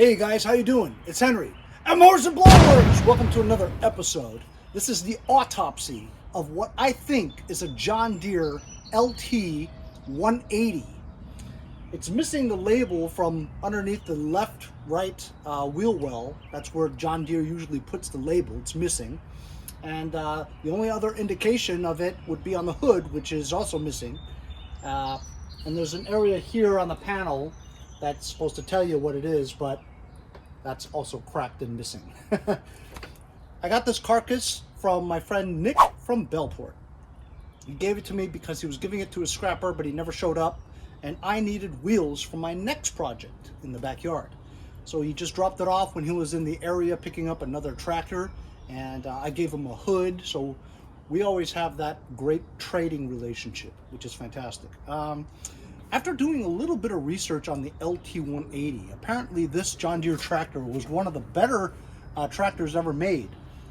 Hey guys, how you doing? It's Henry at Mowers and Blowers. Welcome to another episode. This is the autopsy of what I think is a John Deere Lt180. It's missing the label from underneath the left-right wheel well. That's where John Deere usually puts the label. It's missing. And the only other indication of it would be on the hood, which is also missing. And there's an area here on the panel that's supposed to tell you what it is, but that's also cracked and missing. I got this carcass from my friend Nick from Belport. He gave it to me because he was giving it to a scrapper, but he never showed up, and I needed wheels for my next project in the backyard. So he just dropped it off when he was in the area picking up another tractor, and I gave him a hood, so we always have that great trading relationship, which is fantastic. After doing a little bit of research on the Lt180, apparently this John Deere tractor was one of the better tractors ever made.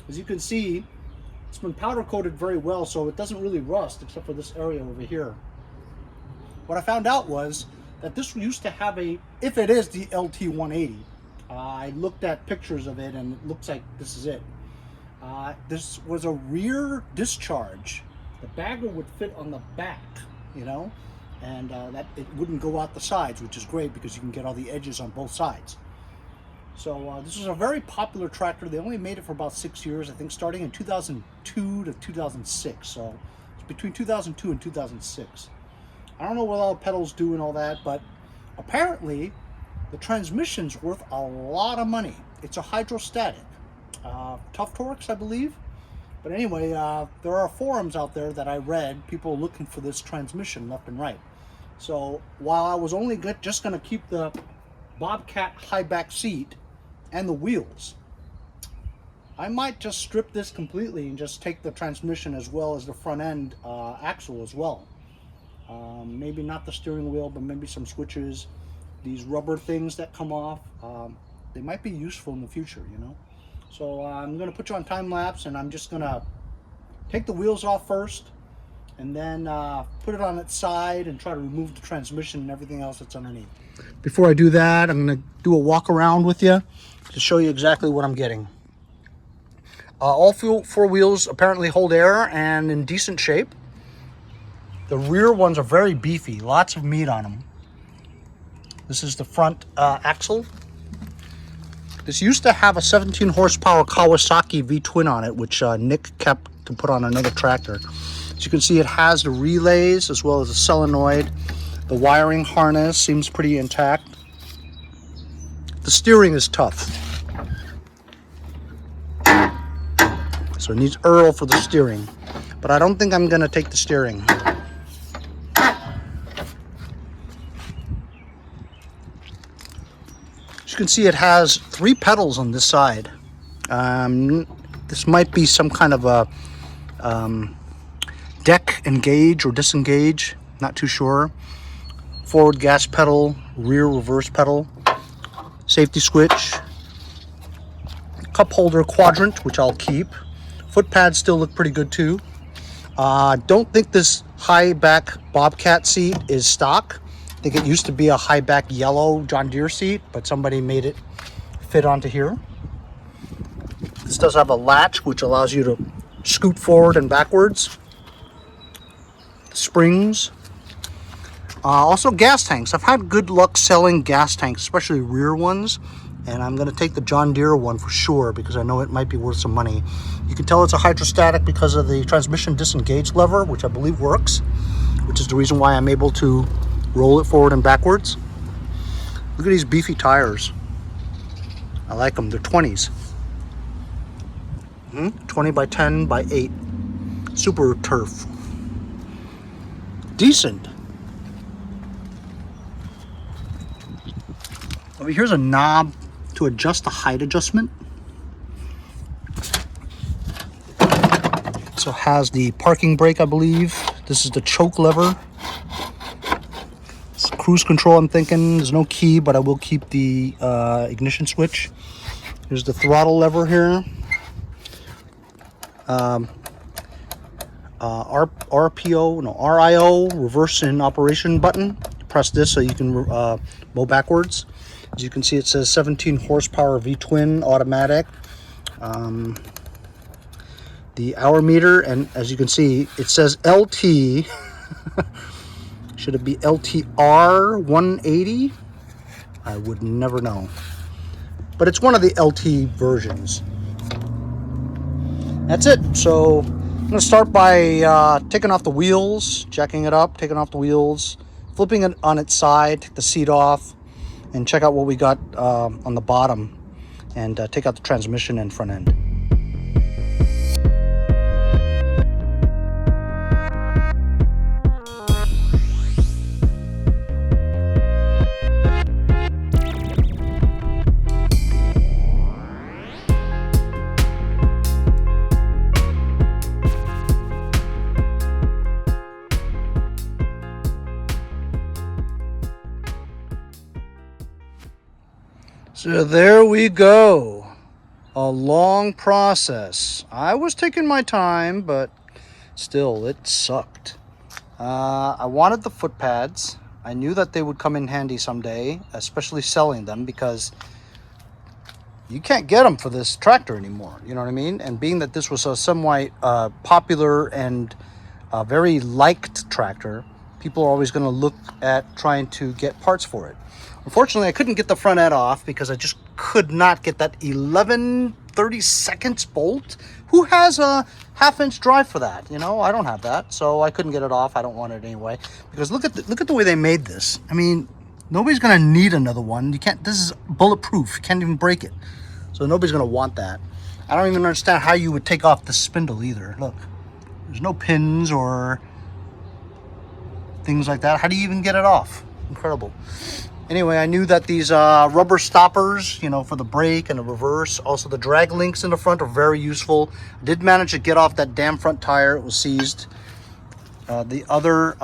As you can see, it's been powder coated very well, so it doesn't really rust except for this area over here. What I found out was that this used to have a, if it is the Lt180, I looked at pictures of it and it looks like this is it. This was a rear discharge. The bagger would fit on the back, you know, and that it wouldn't go out the sides, which is great because you can get all the edges on both sides. So this was a very popular tractor. They only made it for about 6 years, I think, starting in 2002 to 2006. So it's between 2002 and 2006. I don't know what all the pedals do and all that, but apparently the transmission's worth a lot of money. It's a hydrostatic. Tough Torques, I believe. But anyway, there are forums out there that I read, people looking for this transmission left and right. So while I was only just going to keep the Bobcat high back seat and the wheels, I might just strip this completely and just take the transmission as well as the front end axle as well. Maybe not the steering wheel, but maybe some switches, these rubber things that come off. They might be useful in the future, you know. So I'm going to put you on time lapse, and I'm just going to take the wheels off first and then put it on its side and try to remove the transmission and everything else that's underneath. Before I do that, I'm going to do a walk around with you to show you exactly what I'm getting. All four wheels apparently hold air and in decent shape. The rear ones are very beefy, lots of meat on them. This is the front axle. This used to have a 17 horsepower Kawasaki V-twin on it, which Nick kept to put on another tractor. As you can see, it has the relays as well as the solenoid. The wiring harness seems pretty intact. The steering is tough. So it needs Earl for the steering. But I don't think I'm going to take the steering. As you can see, it has 3 pedals on this side. This might be some kind of a deck engage or disengage, not too sure. Forward gas pedal, rear reverse pedal, safety switch, cup holder quadrant, which I'll keep. Foot pads still look pretty good too. Don't think this high back Bobcat seat is stock. I think it used to be a high back yellow John Deere seat, but somebody made it fit onto here. This does have a latch which allows you to scoot forward and backwards. Springs. Also gas tanks. I've had good luck selling gas tanks, especially rear ones, and I'm going to take the John Deere one for sure because I know it might be worth some money. You can tell it's a hydrostatic because of the transmission disengage lever, which I believe works, which is the reason why I'm able to roll it forward and backwards. Look at these beefy tires. I like them. They're 20s. 20 by 10 by 8. Super turf. Decent. Over here's a knob to adjust the height adjustment. So it has the parking brake, I believe. This is the choke lever. It's cruise control, I'm thinking. There's no key, but I will keep the ignition switch. Here's the throttle lever here. RIO, reverse in operation button. press this so you can mow backwards. As you can see, it says 17 horsepower V-twin automatic. The hour meter, and as you can see, it says LT. Should it be LTR 180? I would never know. But it's one of the LT versions. That's it. So I'm going to start by taking off the wheels, jacking it up, taking off the wheels, flipping it on its side, take the seat off, and check out what we got on the bottom, and take out the transmission and front end. So there we go. A long process. I was taking my time, but still, it sucked. I wanted the foot pads. I knew that they would come in handy someday, especially selling them, because you can't get them for this tractor anymore. You know what I mean? And being that this was a somewhat popular and very liked tractor, people are always going to look at trying to get parts for it. Unfortunately, I couldn't get the front end off because I just could not get that 11/32 bolt. Who has a half-inch drive for that? You know, I don't have that, so I couldn't get it off. I don't want it anyway, because look at the way they made this. I mean, nobody's gonna need another one. You can't. This is bulletproof. You can't even break it, so nobody's gonna want that. I don't even understand how you would take off the spindle either. Look, there's no pins or things like that. How do you even get it off? Incredible. Anyway, I knew that these rubber stoppers, you know, for the brake and the reverse, also the drag links in the front are very useful. I did manage to get off that damn front tire. It was seized. The other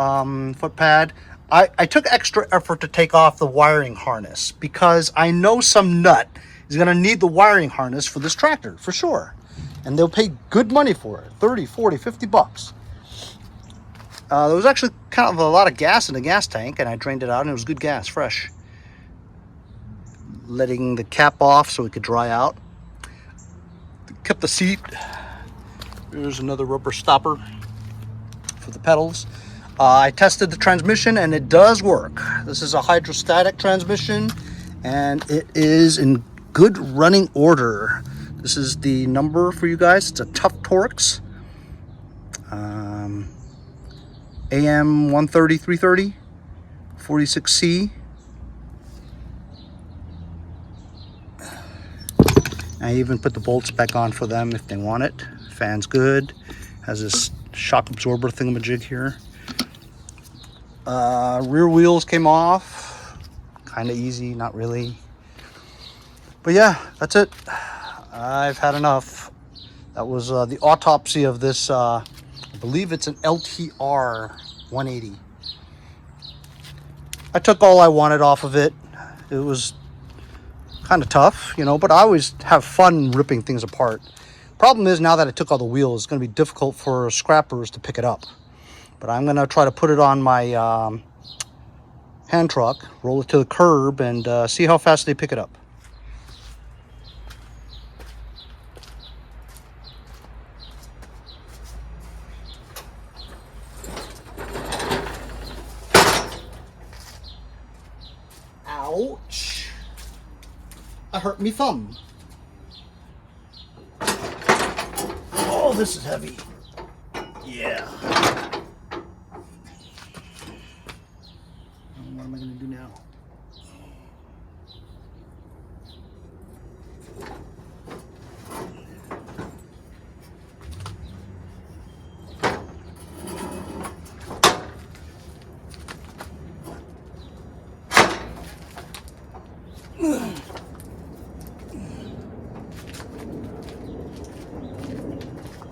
foot pad, I took extra effort to take off the wiring harness because I know some nut is going to need the wiring harness for this tractor, for sure. And they'll pay good money for it, 30, 40, 50 bucks. There was actually kind of a lot of gas in the gas tank, and I drained it out, and it was good gas, fresh. Letting the cap off so it could dry out. Kept the seat. There's another rubber stopper for the pedals. I tested the transmission, and it does work. This is a hydrostatic transmission, and it is in good running order. This is the number for you guys. It's a Tough Torx. AM 130 330 46C. I even put the bolts back on for them if they want it. Fan's good. Has this shock absorber thingamajig here. Rear wheels came off. Kind of easy, not really. But yeah, that's it. I've had enough. That was the autopsy of this. I believe it's an LTR 180. I took all I wanted off of it. It was kind of tough, you know, but I always have fun ripping things apart. Problem is, now that I took all the wheels, it's going to be difficult for scrappers to pick it up. But I'm going to try to put it on my hand truck, roll it to the curb, and see how fast they pick it up. Ouch. I hurt me thumb. Oh, this is heavy. Yeah. What am I going to do now?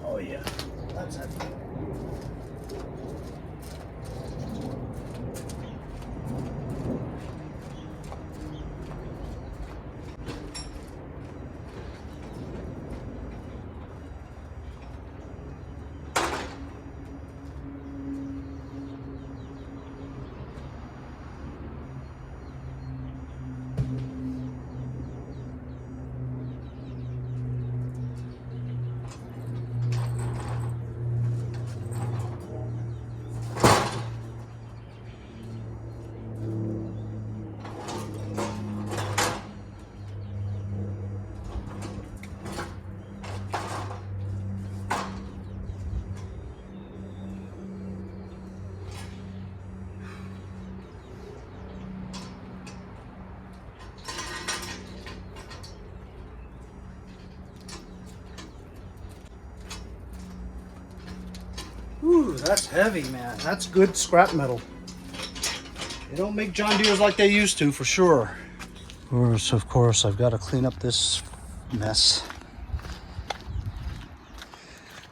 Oh yeah, that's heavy. Ooh, that's heavy, man. That's good scrap metal. They don't make John Deere's like they used to, for sure. Of course, I've got to clean up this mess.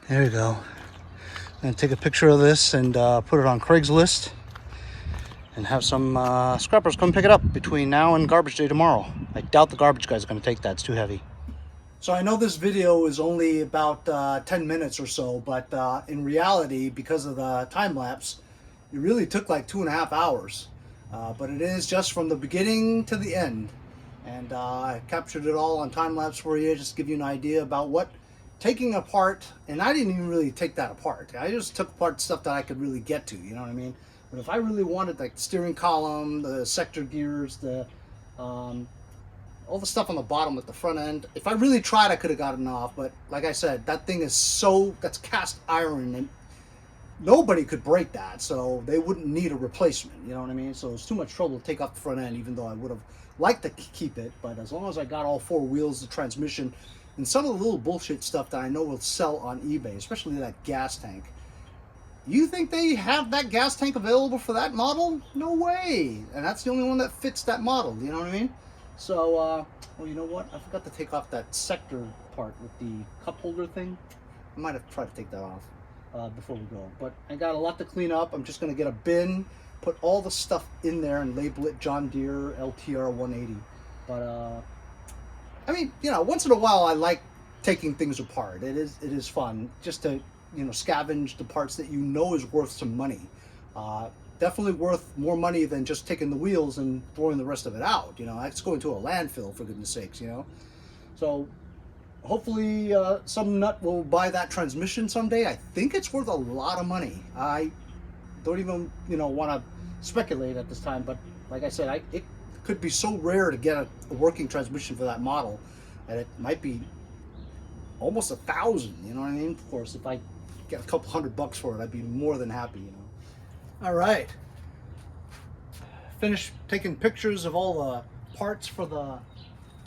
There you go. And take a picture of this and put it on Craigslist and have some scrappers come pick it up between now and garbage day tomorrow. I doubt the garbage guy's going to take that. It's too heavy. So I know this video is only about 10 minutes or so, but in reality, because of the time lapse, it really took like 2.5 hours. But it is just from the beginning to the end. And I captured it all on time lapse for you, just to give you an idea about what taking apart, and I didn't even really take that apart. I just took apart stuff that I could really get to, you know what I mean? But if I really wanted, like the steering column, the sector gears, the all the stuff on the bottom at the front end, if I really tried, I could have gotten off. But like I said, that thing is that's cast iron, and nobody could break that, so they wouldn't need a replacement, you know what I mean? So it's too much trouble to take off the front end, even though I would have liked to keep it. But as long as I got all 4 wheels, the transmission, and some of the little bullshit stuff that I know will sell on eBay, especially that gas tank. You think they have that gas tank available for that model? No way. And that's the only one that fits that model, you know what I mean? So, well, you know what? I forgot to take off that sector part with the cup holder thing. I might have tried to take that off before we go. But I got a lot to clean up. I'm just going to get a bin, put all the stuff in there, and label it John Deere Lt180. But, I mean, you know, once in a while I like taking things apart. It is fun just to, you know, scavenge the parts that you know is worth some money. Definitely worth more money than just taking the wheels and throwing the rest of it out. You know, that's going to a landfill, for goodness sakes, you know. So hopefully some nut will buy that transmission someday. I think it's worth a lot of money. I don't even, you know, want to speculate at this time, but like I said, it could be so rare to get a working transmission for that model that it might be almost $1,000, you know what I mean? Of course, if I get a couple $100 for it, I'd be more than happy, you know. All right, finished taking pictures of all the parts for the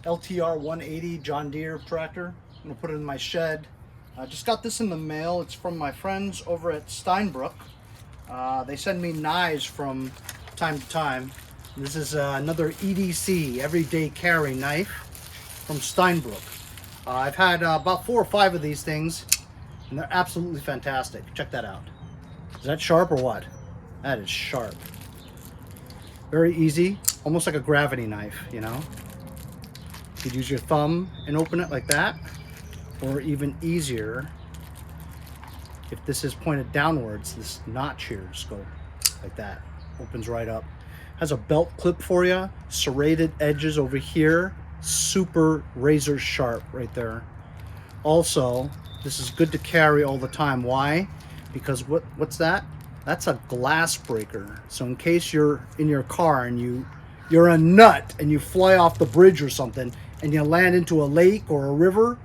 Lt180 John Deere tractor. I'm gonna put it in my shed. I just got this in the mail. It's from my friends over at Steinbrucke. They send me knives from time to time. This is another EDC, everyday carry knife from Steinbrucke. I've had about 4 or 5 of these things, and they're absolutely fantastic. Check that out. Is that sharp or what? That is sharp. Very easy, almost like a gravity knife, you know? You could use your thumb and open it like that, or even easier, if this is pointed downwards, this notch here, just go like that. Opens right up. Has a belt clip for you, serrated edges over here, super razor sharp right there. Also, this is good to carry all the time. Why? Because what's that? That's a glass breaker. So in case you're in your car and you're a nut and you fly off the bridge or something and you land into a lake or a river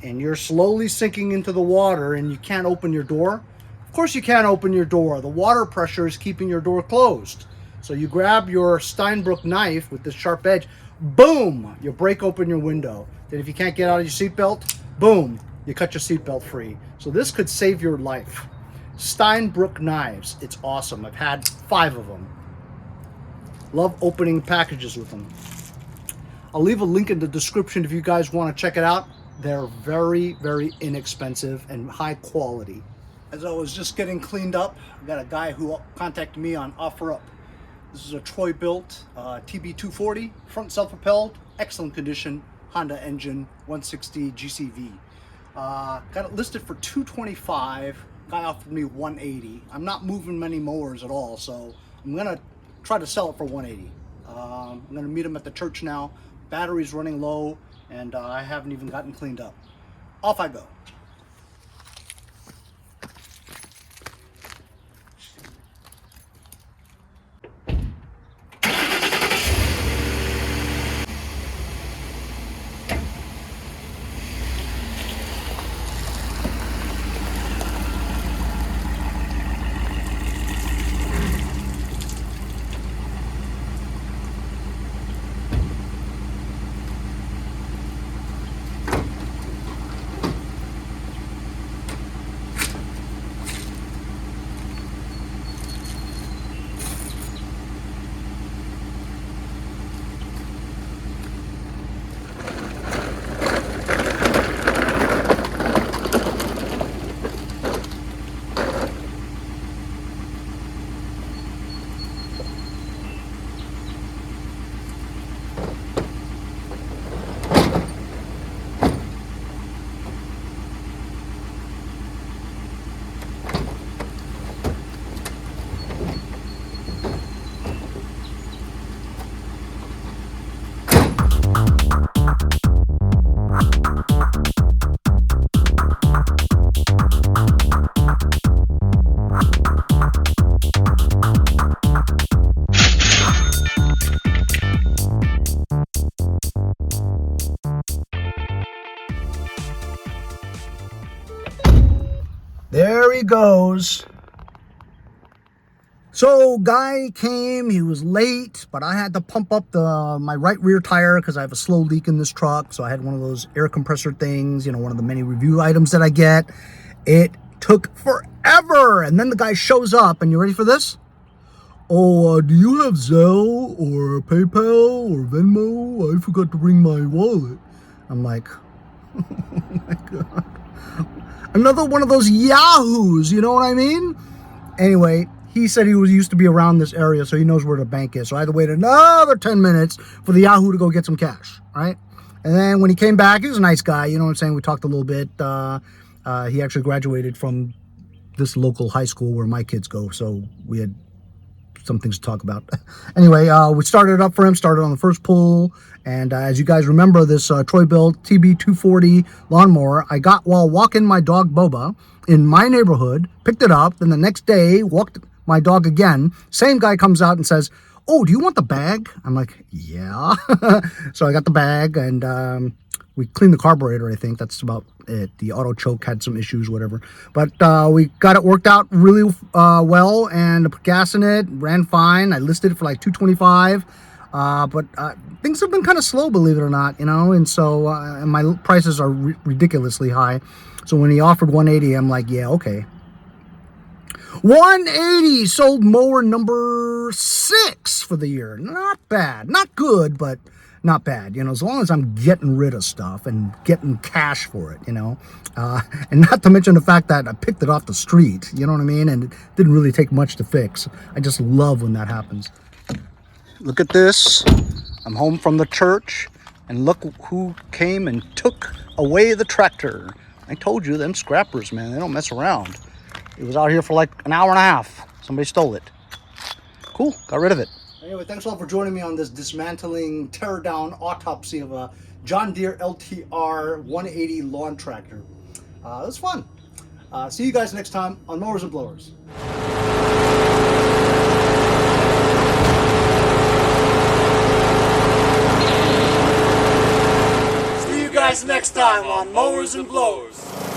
and you're slowly sinking into the water and you can't open your door, of course you can't open your door. The water pressure is keeping your door closed. So you grab your Steinbrucke knife with this sharp edge, boom, you break open your window. Then if you can't get out of your seatbelt, boom, you cut your seatbelt free. So this could save your life. Steinbrucke knives, it's awesome. I've had 5 of them. Love opening packages with them. I'll leave a link in the description if you guys want to check it out. They're very, very inexpensive and high quality. As I was just getting cleaned up, I got a guy who contacted me on OfferUp. This is a Bilt Tb240, front self-propelled, excellent condition, Honda engine, 160 GCV. Got it listed for $225. Guy offered me $180. I'm not moving many mowers at all, so I'm gonna try to sell it for $180. I'm gonna meet him at the church now. Battery's running low, and I haven't even gotten cleaned up. Off I go. There he goes. So guy came, he was late, but I had to pump up my right rear tire because I have a slow leak in this truck. So I had one of those air compressor things, you know, one of the many review items that I get. It took forever. And then the guy shows up, and you ready for this? Oh, do you have Zelle or PayPal or Venmo? I forgot to bring my wallet. I'm like, oh my God. Another one of those yahoos, you know what I mean? Anyway, he said he used to be around this area, so he knows where the bank is. So I had to wait another 10 minutes for the yahoo to go get some cash, right? And then when he came back, he was a nice guy, you know what I'm saying? We talked a little bit. He actually graduated from this local high school where my kids go, so we had some things to talk about. Anyway, we started it up for him, started on the first pull, and as you guys remember, this Bilt Tb240 Lawnmower, I got while walking my dog Boba in my neighborhood, picked it up, then the next day, walked my dog again. Same guy comes out and says, oh, do you want the bag? I'm like, yeah. So I got the bag, and we cleaned the carburetor, I think. That's about it. The auto choke had some issues, whatever. But we got it worked out really well, and I put gas in it, ran fine. I listed it for like $225. But things have been kind of slow, believe it or not, you know, and so and my prices are ridiculously high. So when he offered 180, I'm like, yeah, okay. 180 sold mower number 6 for the year. Not bad. Not good, but not bad. You know, as long as I'm getting rid of stuff and getting cash for it, you know. And not to mention the fact that I picked it off the street, you know what I mean? And it didn't really take much to fix. I just love when that happens. Look at this. I'm home from the church, and look who came and took away the tractor. I told you, them scrappers, man, they don't mess around. It was out here for like an hour and a half. Somebody stole it. Cool, got rid of it. Anyway, thanks all for joining me on this dismantling, teardown autopsy of a John Deere Lt180 lawn tractor. It was fun. See you guys next time on Mowers and Blowers. See you guys next time on Mowers and Blowers.